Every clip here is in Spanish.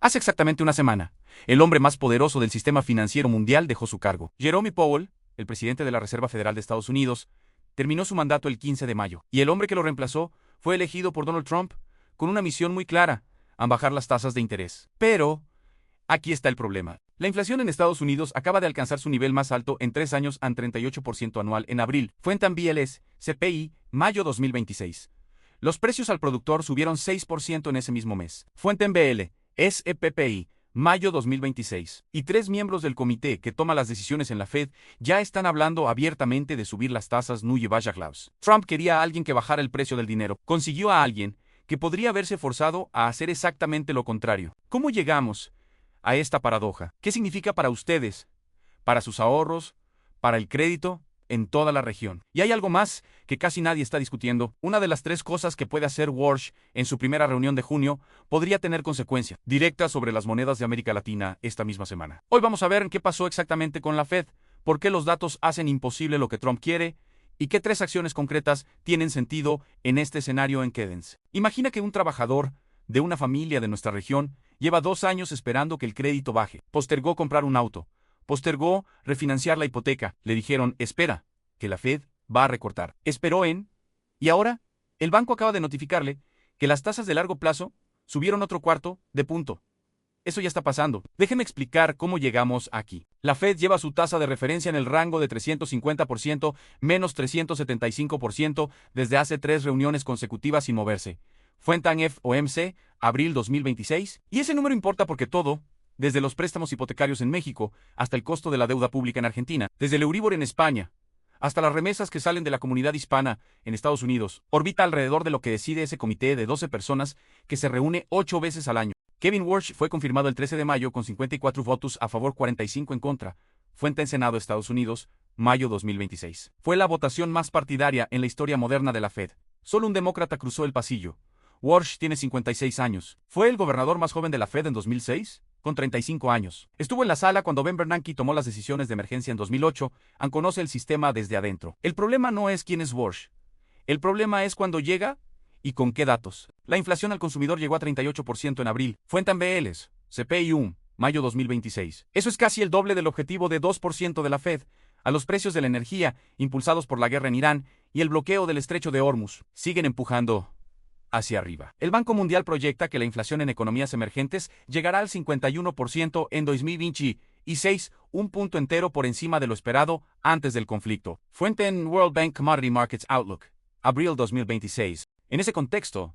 Hace exactamente una semana, el hombre más poderoso del sistema financiero mundial dejó su cargo. Jerome Powell, el presidente de la Reserva Federal de Estados Unidos, terminó su mandato el 15 de mayo, y el hombre que lo reemplazó fue elegido por Donald Trump con una misión muy clara: a bajar las tasas de interés. Pero aquí está el problema. La inflación en Estados Unidos acaba de alcanzar su nivel más alto en 3 años en 38% anual en abril. Fuente en BLS, CPI, mayo 2026. Los precios al productor subieron 6% en ese mismo mes. Fuente en BL, SEPPI, mayo 2026. Y 3 miembros del comité que toma las decisiones en la Fed ya están hablando abiertamente de subir las tasas Nuevas. Trump quería a alguien que bajara el precio del dinero. Consiguió a alguien que podría haberse forzado a hacer exactamente lo contrario. ¿Cómo llegamos a esta paradoja? ¿Qué significa para ustedes, para sus ahorros, para el crédito en toda la región? Y hay algo más que casi nadie está discutiendo. Una de las 3 cosas que puede hacer Walsh en su primera reunión de junio podría tener consecuencia directa sobre las monedas de América Latina esta misma semana. Hoy vamos a ver qué pasó exactamente con la Fed, por qué los datos hacen imposible lo que Trump quiere, y qué 3 acciones concretas tienen sentido en este escenario en Cadence. Imagina que un trabajador de una familia de nuestra región lleva 2 años esperando que el crédito baje. Postergó comprar un auto. Postergó refinanciar la hipoteca. Le dijeron: espera, que la Fed va a recortar. Esperó y ahora, el banco acaba de notificarle que las tasas de largo plazo subieron otro cuarto de punto. Eso ya está pasando. Déjenme explicar cómo llegamos aquí. La Fed lleva su tasa de referencia en el rango de 350% menos 375% desde hace 3 reuniones consecutivas sin moverse. Fuente en FOMC, abril 2026. Y ese número importa porque todo, desde los préstamos hipotecarios en México hasta el costo de la deuda pública en Argentina, desde el Euribor en España hasta las remesas que salen de la comunidad hispana en Estados Unidos, orbita alrededor de lo que decide ese comité de 12 personas que se reúne 8 veces al año. Kevin Warsh fue confirmado el 13 de mayo con 54 votos a favor, 45 en contra. Fuente en Senado, Estados Unidos, mayo 2026. Fue la votación más partidaria en la historia moderna de la Fed. Solo un demócrata cruzó el pasillo. Warsh tiene 56 años. Fue el gobernador más joven de la Fed en 2006, con 35 años. Estuvo en la sala cuando Ben Bernanke tomó las decisiones de emergencia en 2008, conoce el sistema desde adentro. El problema no es quién es Warsh. El problema es cuándo llega y con qué datos. La inflación al consumidor llegó a 38% en abril. Fuente en BLS, CPI, mayo 2026. Eso es casi el doble del objetivo de 2% de la Fed. A los precios de la energía, impulsados por la guerra en Irán y el bloqueo del estrecho de Hormuz, siguen empujando hacia arriba. El Banco Mundial proyecta que la inflación en economías emergentes llegará al 51% en 2026, un punto entero por encima de lo esperado antes del conflicto. Fuente en World Bank Commodity Markets Outlook, abril 2026. En ese contexto,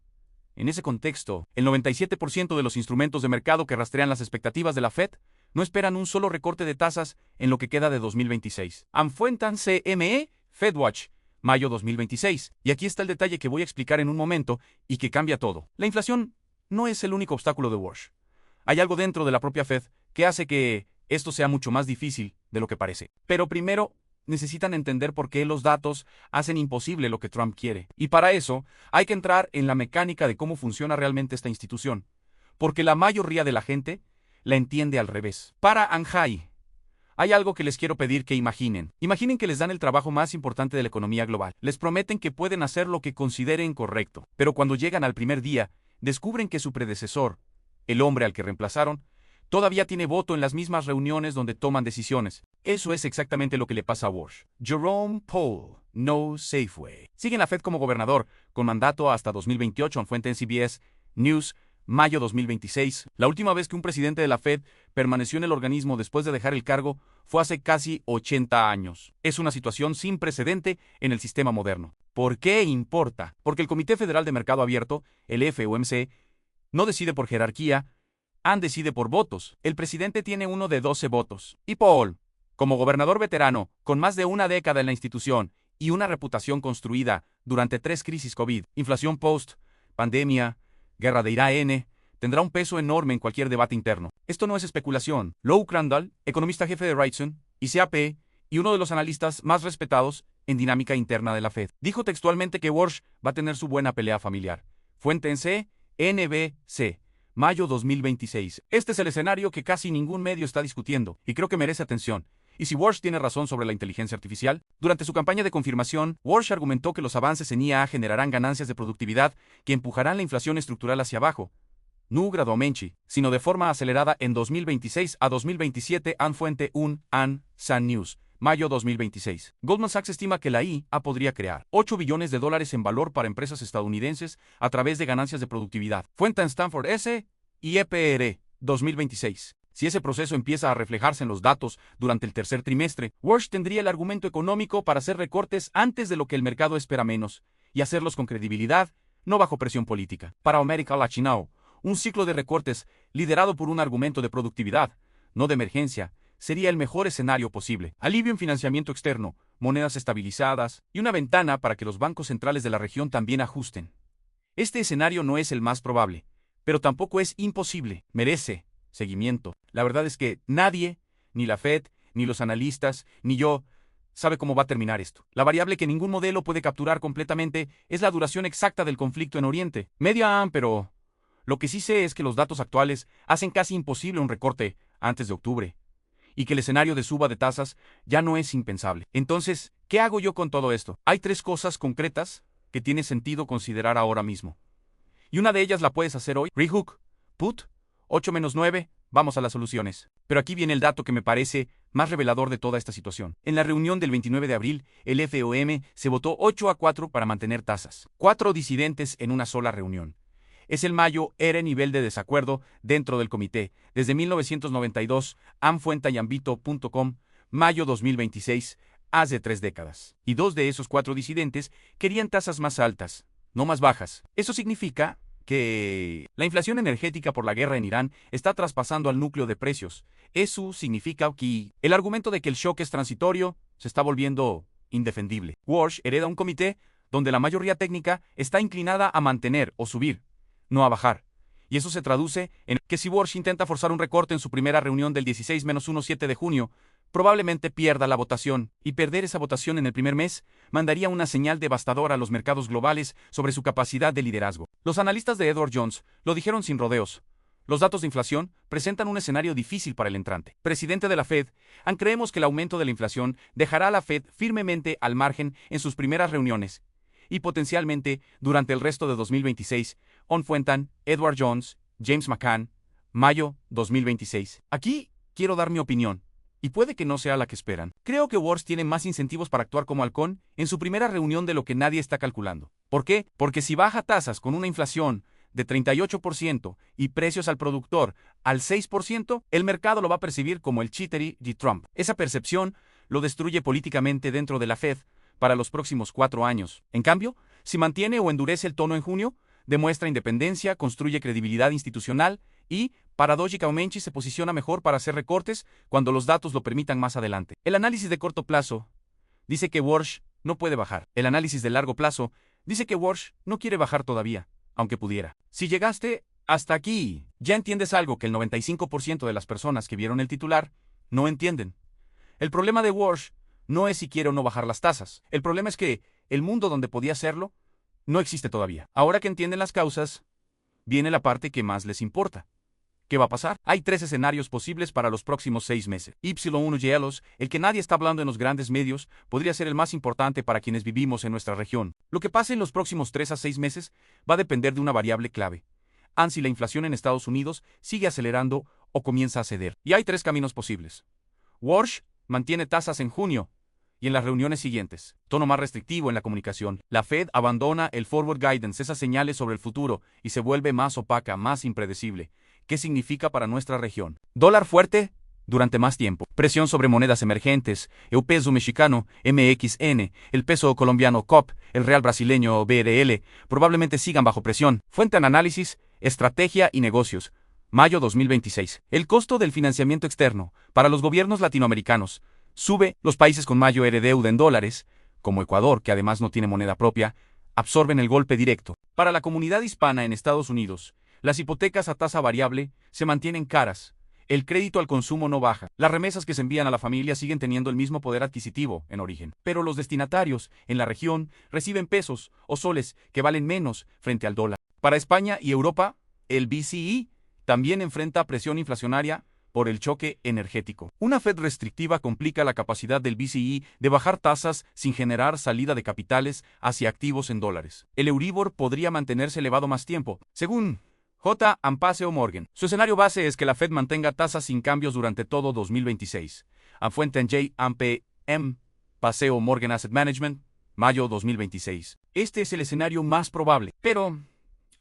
el 97% de los instrumentos de mercado que rastrean las expectativas de la Fed no esperan un solo recorte de tasas en lo que queda de 2026. Fuente CME, FedWatch, mayo 2026. Y aquí está el detalle que voy a explicar en un momento y que cambia todo. La inflación no es el único obstáculo de Warsh. Hay algo dentro de la propia Fed que hace que esto sea mucho más difícil de lo que parece. Pero primero, necesitan entender por qué los datos hacen imposible lo que Trump quiere. Y para eso, hay que entrar en la mecánica de cómo funciona realmente esta institución. Porque la mayoría de la gente la entiende al revés. Para Anjay, hay algo que les quiero pedir que imaginen. Imaginen que les dan el trabajo más importante de la economía global. Les prometen que pueden hacer lo que consideren correcto. Pero cuando llegan al primer día, descubren que su predecesor, el hombre al que reemplazaron, todavía tiene voto en las mismas reuniones donde toman decisiones. Eso es exactamente lo que le pasa a Warsh. Jerome Powell, no Safeway. Sigue en la Fed como gobernador, con mandato hasta 2028 en fuente en CBS News, mayo 2026. La última vez que un presidente de la Fed permaneció en el organismo después de dejar el cargo fue hace casi 80 años. Es una situación sin precedente en el sistema moderno. ¿Por qué importa? Porque el Comité Federal de Mercado Abierto, el FOMC, no decide por jerarquía, decide por votos. El presidente tiene uno de 12 votos. Y Powell, como gobernador veterano, con más de una década en la institución y una reputación construida durante 3 crisis COVID, inflación post, pandemia, guerra de Irán, tendrá un peso enorme en cualquier debate interno. Esto no es especulación. Lou Crandall, economista jefe de Raytheon y CAP, y uno de los analistas más respetados en dinámica interna de la Fed, dijo textualmente que Warsh va a tener su buena pelea familiar. Fuente en CNBC, mayo 2026. Este es el escenario que casi ningún medio está discutiendo, y creo que merece atención. Y si Warsh tiene razón sobre la inteligencia artificial, durante su campaña de confirmación, Warsh argumentó que los avances en IA generarán ganancias de productividad que empujarán la inflación estructural hacia abajo. no gradualmente, sino de forma acelerada en 2026 a 2027, fuente Sun News. Mayo 2026. Goldman Sachs estima que la IA podría crear $8 billones en valor para empresas estadounidenses a través de ganancias de productividad. Fuente en Stanford S y EPR 2026. Si ese proceso empieza a reflejarse en los datos durante el tercer trimestre, Walsh tendría el argumento económico para hacer recortes antes de lo que el mercado espera menos, y hacerlos con credibilidad, no bajo presión política. Para América Latina, un ciclo de recortes liderado por un argumento de productividad, no de emergencia, sería el mejor escenario posible. Alivio en financiamiento externo, monedas estabilizadas y una ventana para que los bancos centrales de la región también ajusten. Este escenario no es el más probable, pero tampoco es imposible. Merece seguimiento. La verdad es que nadie, ni la Fed, ni los analistas, ni yo, sabe cómo va a terminar esto. La variable que ningún modelo puede capturar completamente es la duración exacta del conflicto en Oriente. Pero lo que sí sé es que los datos actuales hacen casi imposible un recorte antes de octubre, y que el escenario de suba de tasas ya no es impensable. Entonces, ¿qué hago yo con todo esto? Hay tres cosas concretas que tiene sentido considerar ahora mismo. Y una de ellas la puedes hacer hoy. Rehook, put, 8-9, vamos a las soluciones. Pero aquí viene el dato que me parece más revelador de toda esta situación. En la reunión del 29 de abril, el FOM se votó 8-4 para mantener tasas. 4 disidentes en una sola reunión. Es el mayo era nivel de desacuerdo dentro del comité. Desde 1992, amfuentayambito.com, mayo 2026, hace 3 décadas. Y 2 de esos 4 disidentes querían tasas más altas, no más bajas. Eso significa que la inflación energética por la guerra en Irán está traspasando al núcleo de precios. Eso significa que el argumento de que el shock es transitorio se está volviendo indefendible. Walsh hereda un comité donde la mayoría técnica está inclinada a mantener o subir, no a bajar. Y eso se traduce en que si Walsh intenta forzar un recorte en su primera reunión del 16-17 de junio, probablemente pierda la votación, y perder esa votación en el primer mes mandaría una señal devastadora a los mercados globales sobre su capacidad de liderazgo. Los analistas de Edward Jones lo dijeron sin rodeos. Los datos de inflación presentan un escenario difícil para el entrante. Presidente de la Fed, creemos que el aumento de la inflación dejará a la Fed firmemente al margen en sus primeras reuniones, y potencialmente durante el resto de 2026, fuentan Edward Jones, James McCann, mayo 2026. Aquí quiero dar mi opinión, y puede que no sea la que esperan. Creo que Walsh tiene más incentivos para actuar como halcón en su primera reunión de lo que nadie está calculando. ¿Por qué? Porque si baja tasas con una inflación de 38% y precios al productor al 6%, el mercado lo va a percibir como el cheatery de Trump. Esa percepción lo destruye políticamente dentro de la Fed para los próximos 4 años. En cambio, si mantiene o endurece el tono en junio, demuestra independencia, construye credibilidad institucional y, paradójicamente, se posiciona mejor para hacer recortes cuando los datos lo permitan más adelante. El análisis de corto plazo dice que Walsh no puede bajar. El análisis de largo plazo dice que Walsh no quiere bajar todavía, aunque pudiera. Si llegaste hasta aquí, ya entiendes algo que el 95% de las personas que vieron el titular no entienden. El problema de Walsh no es si quiere o no bajar las tasas. El problema es que el mundo donde podía hacerlo no existe todavía. Ahora que entienden las causas, viene la parte que más les importa. ¿Qué va a pasar? Hay 3 escenarios posibles para los próximos 6 meses. Y1 hielos, el que nadie está hablando en los grandes medios, podría ser el más importante para quienes vivimos en nuestra región. Lo que pase en los próximos 3 a 6 meses va a depender de una variable clave. Si la inflación en Estados Unidos sigue acelerando o comienza a ceder. Y hay 3 caminos posibles. Walsh mantiene tasas en junio y en las reuniones siguientes. Tono más restrictivo en la comunicación. La Fed abandona el forward guidance, esas señales sobre el futuro, y se vuelve más opaca, más impredecible. ¿Qué significa para nuestra región? Dólar fuerte durante más tiempo. Presión sobre monedas emergentes, el peso mexicano, MXN, el peso colombiano COP, el real brasileño BRL, probablemente sigan bajo presión. Fuente en análisis, estrategia y negocios. Mayo 2026. El costo del financiamiento externo para los gobiernos latinoamericanos sube. Los países con mayor deuda en dólares, como Ecuador, que además no tiene moneda propia, absorben el golpe directo. Para la comunidad hispana en Estados Unidos, las hipotecas a tasa variable se mantienen caras. El crédito al consumo no baja. Las remesas que se envían a la familia siguen teniendo el mismo poder adquisitivo en origen. Pero los destinatarios en la región reciben pesos o soles que valen menos frente al dólar. Para España y Europa, el BCE también enfrenta presión inflacionaria por el choque energético. Una Fed restrictiva complica la capacidad del BCE de bajar tasas sin generar salida de capitales hacia activos en dólares. El Euribor podría mantenerse elevado más tiempo. Según J. Ampaseo Morgan. Su escenario base es que la Fed mantenga tasas sin cambios durante todo 2026. A fuente en J. M. Paseo Morgan Asset Management, mayo 2026. Este es el escenario más probable, pero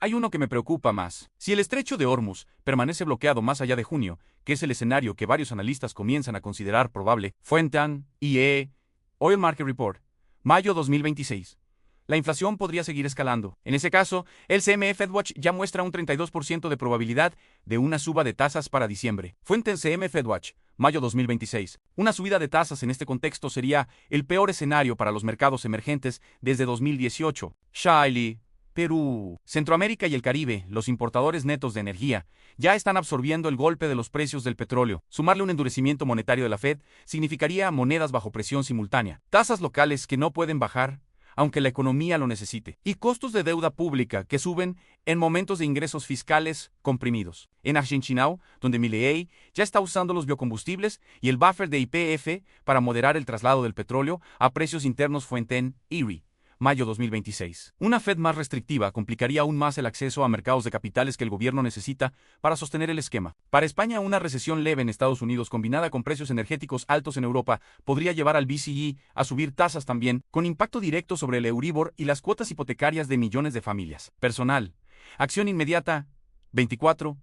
hay uno que me preocupa más. Si el estrecho de Hormuz permanece bloqueado más allá de junio, que es el escenario que varios analistas comienzan a considerar probable, fuente en IE, Oil Market Report, mayo 2026. La inflación podría seguir escalando. En ese caso, el CME FedWatch ya muestra un 32% de probabilidad de una suba de tasas para diciembre. Fuente en CME FedWatch, mayo 2026. Una subida de tasas en este contexto sería el peor escenario para los mercados emergentes desde 2018. Chile, Perú, Centroamérica y el Caribe, los importadores netos de energía, ya están absorbiendo el golpe de los precios del petróleo. Sumarle un endurecimiento monetario de la Fed significaría monedas bajo presión simultánea, tasas locales que no pueden bajar aunque la economía lo necesite, y costos de deuda pública que suben en momentos de ingresos fiscales comprimidos. En Argentina, donde Milei ya está usando los biocombustibles y el buffer de YPF para moderar el traslado del petróleo a precios internos, fuente en IRI, mayo 2026. Una Fed más restrictiva complicaría aún más el acceso a mercados de capitales que el gobierno necesita para sostener el esquema. Para España, una recesión leve en Estados Unidos combinada con precios energéticos altos en Europa podría llevar al BCE a subir tasas también, con impacto directo sobre el Euribor y las cuotas hipotecarias de millones de familias. Personal. Acción inmediata, 24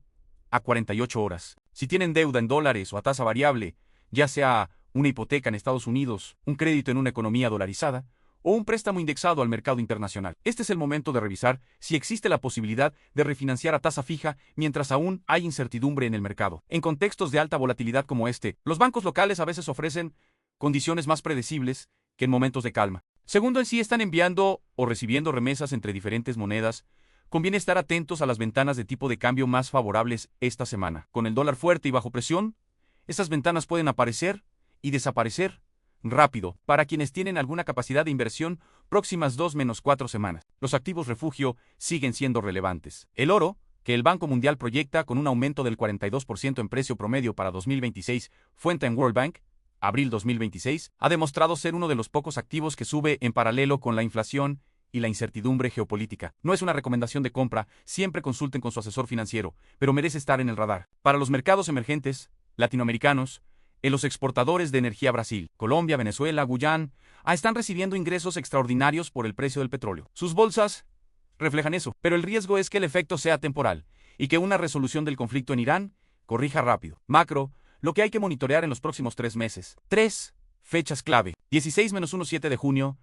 a 48 horas. Si tienen deuda en dólares o a tasa variable, ya sea una hipoteca en Estados Unidos, un crédito en una economía dolarizada, o un préstamo indexado al mercado internacional. Este es el momento de revisar si existe la posibilidad de refinanciar a tasa fija mientras aún hay incertidumbre en el mercado. En contextos de alta volatilidad como este, los bancos locales a veces ofrecen condiciones más predecibles que en momentos de calma. Segundo, en sí están enviando o recibiendo remesas entre diferentes monedas. Conviene estar atentos a las ventanas de tipo de cambio más favorables esta semana. Con el dólar fuerte y bajo presión, estas ventanas pueden aparecer y desaparecer rápido, para quienes tienen alguna capacidad de inversión, próximas 2-4 semanas. Los activos refugio siguen siendo relevantes. El oro, que el Banco Mundial proyecta con un aumento del 42% en precio promedio para 2026, fuente en World Bank, abril 2026, ha demostrado ser uno de los pocos activos que sube en paralelo con la inflación y la incertidumbre geopolítica. No es una recomendación de compra, siempre consulten con su asesor financiero, pero merece estar en el radar. Para los mercados emergentes, latinoamericanos, en los exportadores de energía Brasil, Colombia, Venezuela, Guyana, están recibiendo ingresos extraordinarios por el precio del petróleo. Sus bolsas reflejan eso, pero el riesgo es que el efecto sea temporal y que una resolución del conflicto en Irán corrija rápido. Macro, lo que hay que monitorear en los próximos 3 meses. 3 fechas clave. 16-17 de junio,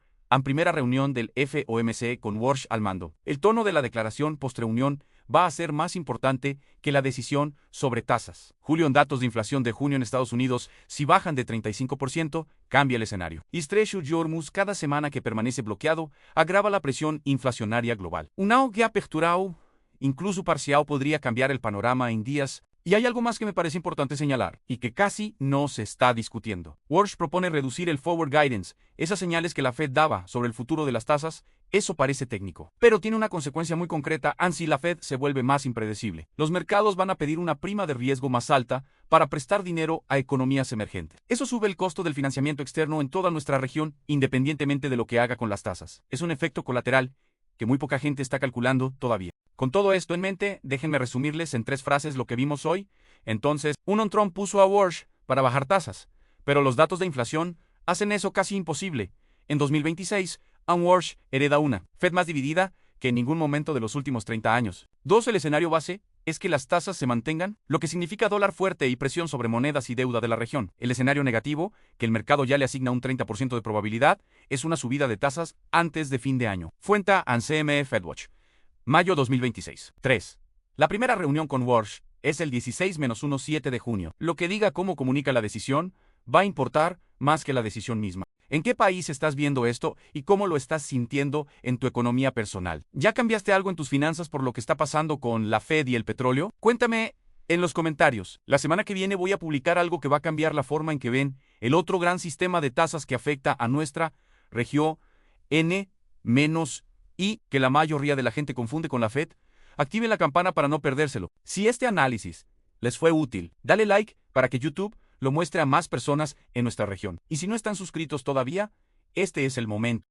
primera reunión del FOMC con Walsh al mando. El tono de la declaración post-reunión va a ser más importante que la decisión sobre tasas. Julio, en datos de inflación de junio en Estados Unidos, si bajan de 35%, cambia el escenario. Y estrecho de Hormuz cada semana que permanece bloqueado agrava la presión inflacionaria global. Un auge aperturado, incluso parcial, podría cambiar el panorama en días. Y hay algo más que me parece importante señalar, y que casi no se está discutiendo. Walsh propone reducir el forward guidance, esas señales que la Fed daba sobre el futuro de las tasas. Eso parece técnico, pero tiene una consecuencia muy concreta si la Fed se vuelve más impredecible. Los mercados van a pedir una prima de riesgo más alta para prestar dinero a economías emergentes. Eso sube el costo del financiamiento externo en toda nuestra región, independientemente de lo que haga con las tasas. Es un efecto colateral que muy poca gente está calculando todavía. Con todo esto en mente, déjenme resumirles en 3 frases lo que vimos hoy. Entonces, Trump puso a Walsh para bajar tasas, pero los datos de inflación hacen eso casi imposible. En 2026, Walsh hereda una Fed más dividida que en ningún momento de los últimos 30 años. 2. El escenario base es que las tasas se mantengan, lo que significa dólar fuerte y presión sobre monedas y deuda de la región. El escenario negativo, que el mercado ya le asigna un 30% de probabilidad, es una subida de tasas antes de fin de año. Fuente CME FedWatch, mayo 2026. 3. La primera reunión con Walsh es el 16-17 de junio. Lo que diga cómo comunica la decisión va a importar más que la decisión misma. ¿En qué país estás viendo esto y cómo lo estás sintiendo en tu economía personal? ¿Ya cambiaste algo en tus finanzas por lo que está pasando con la Fed y el petróleo? Cuéntame en los comentarios. La semana que viene voy a publicar algo que va a cambiar la forma en que ven el otro gran sistema de tasas que afecta a nuestra región N-I, que la mayoría de la gente confunde con la Fed. Activen la campana para no perdérselo. Si este análisis les fue útil, dale like para que YouTube lo muestre a más personas en nuestra región. Y si no están suscritos todavía, este es el momento.